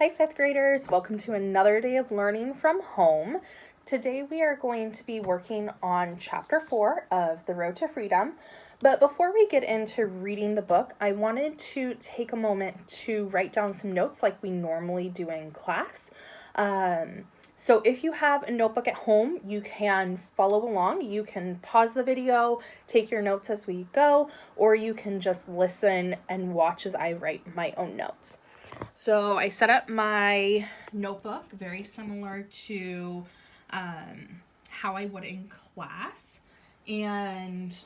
Hi, fifth graders. Welcome to another day of learning from home. Today we are going to be working on chapter 4 of The Road to Freedom. But before we get into reading the book, I wanted to take a moment to write down some notes like we normally do in class. So if you have a notebook at home, you can follow along. You can pause the video, take your notes as we go, or you can just listen and watch as I write my own notes. So I set up my notebook very similar to how I would in class. And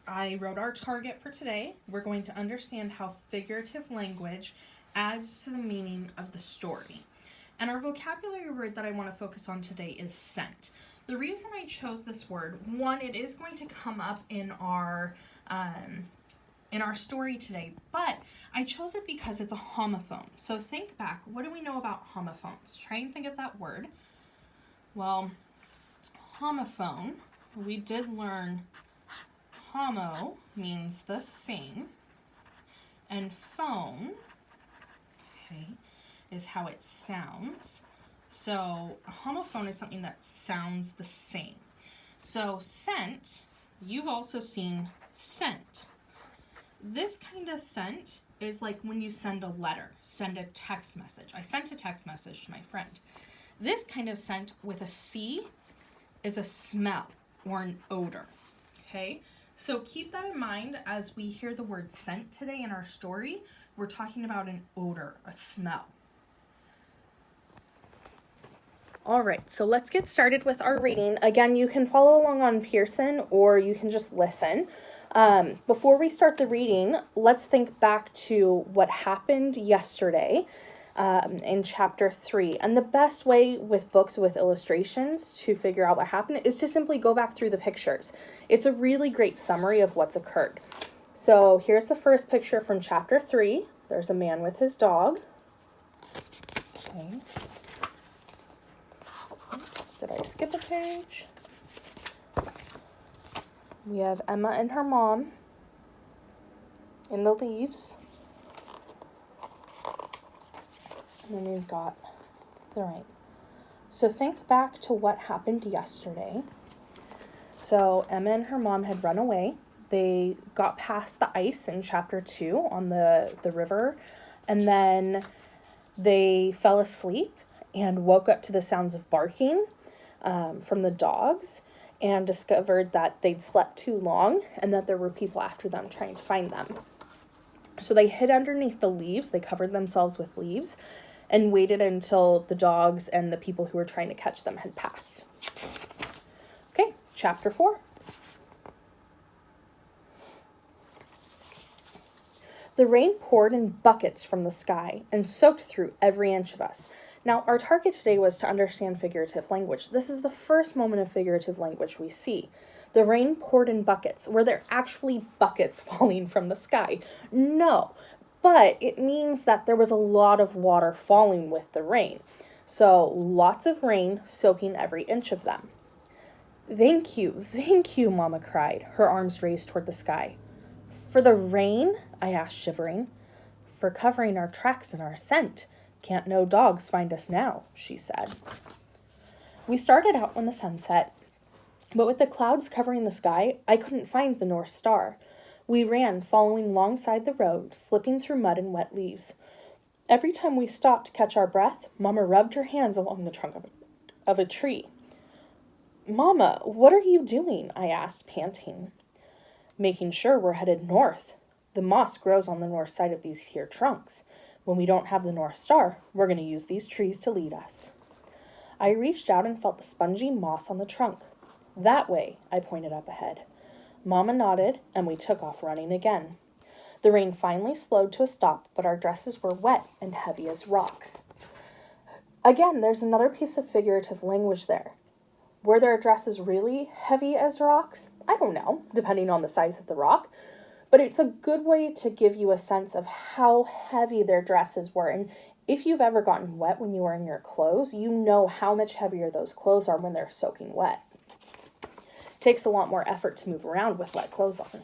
I wrote our target for today. We're going to understand how figurative language adds to the meaning of the story. And our vocabulary word that I want to focus on today is scent. The reason I chose this word, one, it is going to come up in our story today, but I chose it because it's a homophone. So think back, what do we know about homophones? Try and think of that word. Well, homophone, we did learn homo means the same, and phone, okay, is how it sounds. So a homophone is something that sounds the same. So scent, you've also seen scent. This kind of scent is like when you send a letter, send a text message. I sent a text message to my friend. This kind of scent with a C is a smell or an odor, okay? So keep that in mind as we hear the word scent today in our story. We're talking about an odor, a smell. All right, so let's get started with our reading. Again, you can follow along on Pearson or you can just listen. Before we start the reading, let's think back to what happened yesterday in chapter 3. And the best way with books with illustrations to figure out what happened is to simply go back through the pictures. It's a really great summary of what's occurred. So here's the first picture from chapter 3. There's a man with his dog. Okay. Oops, did I skip a page? We have Emma and her mom in the leaves. And then we've got the rain. So think back to what happened yesterday. So Emma and her mom had run away. They got past the ice in chapter 2 on the river. And then they fell asleep and woke up to the sounds of barking from the dogs, and discovered that they'd slept too long and that there were people after them trying to find them. So they hid underneath the leaves. They covered themselves with leaves and waited until the dogs and the people who were trying to catch them had passed. Okay, chapter 4. The rain poured in buckets from the sky and soaked through every inch of us. Now, our target today was to understand figurative language. This is the first moment of figurative language we see. The rain poured in buckets. Were there actually buckets falling from the sky? No, but it means that there was a lot of water falling with the rain. So lots of rain soaking every inch of them. Thank you, Mama cried, her arms raised toward the sky. For the rain? I asked, shivering. For covering our tracks and our scent. Can't no dogs find us now, she said. We started out when the sun set, but with the clouds covering the sky, I couldn't find the North Star. We ran, following alongside the road, slipping through mud and wet leaves. Every time we stopped to catch our breath, Mama rubbed her hands along the trunk of a tree. Mama, what are you doing? I asked, panting. Making sure we're headed north. The moss grows on the north side of these here trunks. When we don't have the North Star, we're going to use these trees to lead us. I reached out and felt the spongy moss on the trunk. That way, I pointed up ahead. Mama nodded, and we took off running again. The rain finally slowed to a stop, but our dresses were wet and heavy as rocks. Again, there's another piece of figurative language there. Were their dresses really heavy as rocks? I don't know, depending on the size of the rock. But it's a good way to give you a sense of how heavy their dresses were. And if you've ever gotten wet when you were in your clothes, you know how much heavier those clothes are when they're soaking wet. It takes a lot more effort to move around with wet clothes on.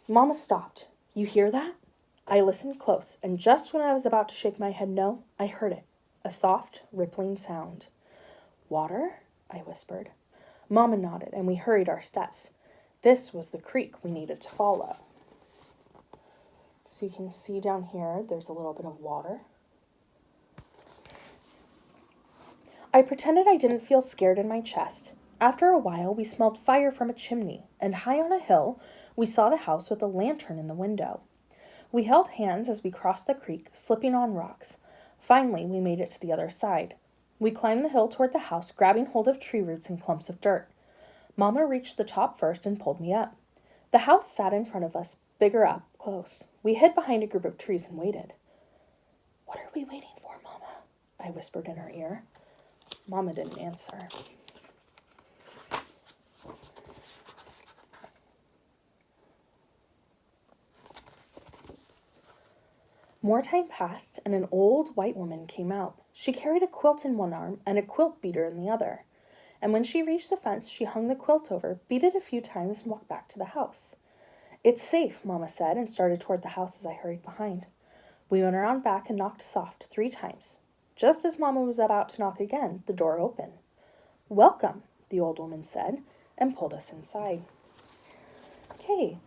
Mama stopped. You hear that? I listened close, and just when I was about to shake my head no, I heard it, a soft, rippling sound. Water? I whispered. Mama nodded, and we hurried our steps. This was the creek we needed to follow. So you can see down here, there's a little bit of water. I pretended I didn't feel scared in my chest. After a while, we smelled fire from a chimney, and high on a hill, we saw the house with a lantern in the window. We held hands as we crossed the creek, slipping on rocks. Finally, we made it to the other side. We climbed the hill toward the house, grabbing hold of tree roots and clumps of dirt. Mama reached the top first and pulled me up. The house sat in front of us, bigger up, close. We hid behind a group of trees and waited. What are we waiting for, Mama? I whispered in her ear. Mama didn't answer. More time passed, and an old white woman came out. She carried a quilt in one arm and a quilt beater in the other. And when she reached the fence, she hung the quilt over, beat it a few times, and walked back to the house. It's safe, Mama said, and started toward the house as I hurried behind. We went around back and knocked soft 3 times. Just as Mama was about to knock again, the door opened. Welcome, the old woman said, and pulled us inside. Okay,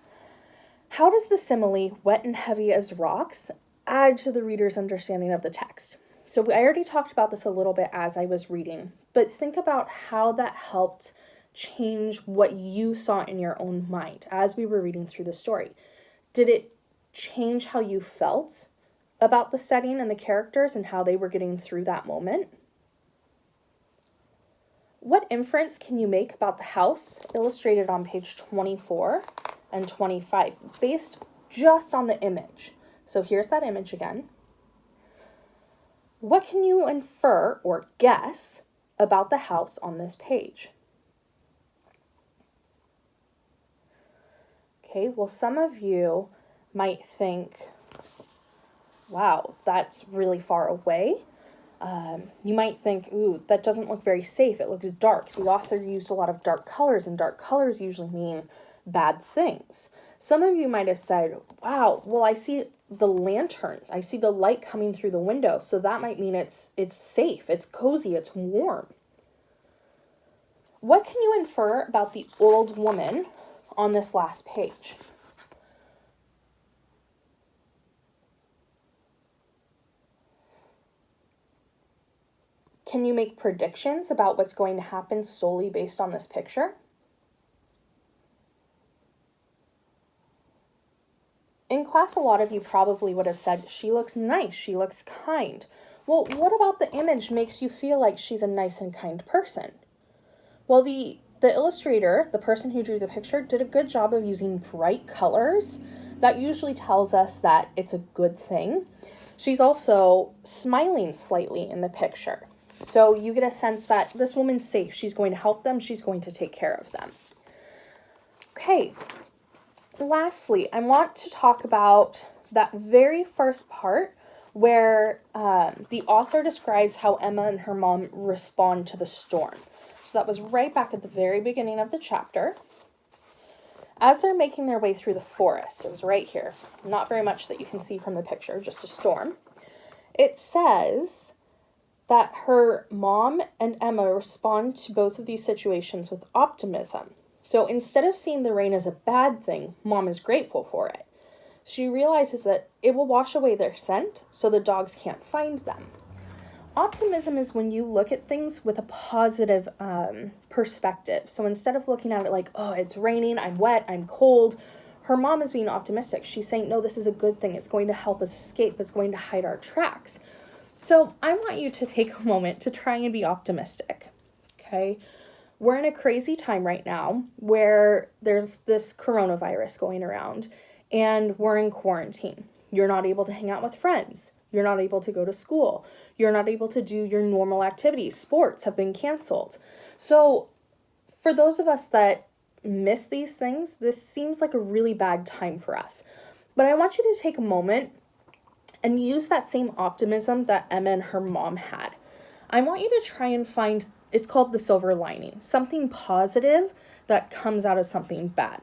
how does the simile, wet and heavy as rocks, add to the reader's understanding of the text? So I already talked about this a little bit as I was reading, but think about how that helped change what you saw in your own mind as we were reading through the story. Did it change how you felt about the setting and the characters and how they were getting through that moment? What inference can you make about the house illustrated on page 24 and 25 based just on the image? So here's that image again. What can you infer or guess about the house on this page? Okay, well, some of you might think, wow, that's really far away. You might think, ooh, that doesn't look very safe. It looks dark. The author used a lot of dark colors, and dark colors usually mean bad things. Some of you might have said, wow, well, I see the lantern. I see the light coming through the window, so that might mean it's safe, it's cozy, it's warm. What can you infer about the old woman on this last page? Can you make predictions about what's going to happen solely based on this picture? In class, a lot of you probably would have said, she looks nice, she looks kind. Well, what about the image makes you feel like she's a nice and kind person? Well, the illustrator, the person who drew the picture, did a good job of using bright colors. That usually tells us that it's a good thing. She's also smiling slightly in the picture. So you get a sense that this woman's safe. She's going to help them. She's going to take care of them. Okay. Lastly, I want to talk about that very first part where the author describes how Emma and her mom respond to the storm. So that was right back at the very beginning of the chapter. As they're making their way through the forest, it was right here, not very much that you can see from the picture, just a storm. It says that her mom and Emma respond to both of these situations with optimism. So instead of seeing the rain as a bad thing, Mom is grateful for it. She realizes that it will wash away their scent, so the dogs can't find them. Optimism is when you look at things with a positive perspective. So instead of looking at it like, oh, it's raining, I'm wet, I'm cold, her mom is being optimistic. She's saying, no, this is a good thing. It's going to help us escape. It's going to hide our tracks. So I want you to take a moment to try and be optimistic, okay? We're in a crazy time right now where there's this coronavirus going around and we're in quarantine. You're not able to hang out with friends. You're not able to go to school. You're not able to do your normal activities. Sports have been canceled. So for those of us that miss these things, this seems like a really bad time for us. But I want you to take a moment and use that same optimism that Emma and her mom had. I want you to try and find, it's called the silver lining, something positive that comes out of something bad.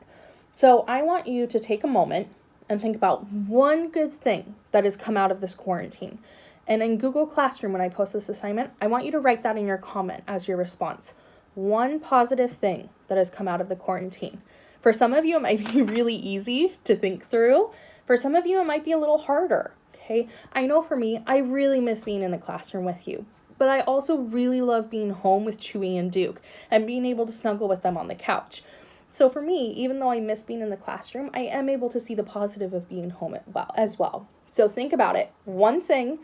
So I want you to take a moment and think about one good thing that has come out of this quarantine. And in Google Classroom, when I post this assignment, I want you to write that in your comment as your response. One positive thing that has come out of the quarantine. For some of you, it might be really easy to think through. For some of you, it might be a little harder, okay? I know for me, I really miss being in the classroom with you. But I also really love being home with Chewy and Duke and being able to snuggle with them on the couch. So for me, even though I miss being in the classroom, I am able to see the positive of being home as well. So think about it. One thing,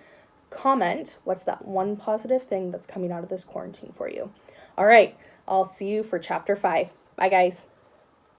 comment, what's that one positive thing that's coming out of this quarantine for you? All right, I'll see you for chapter 5. Bye, guys.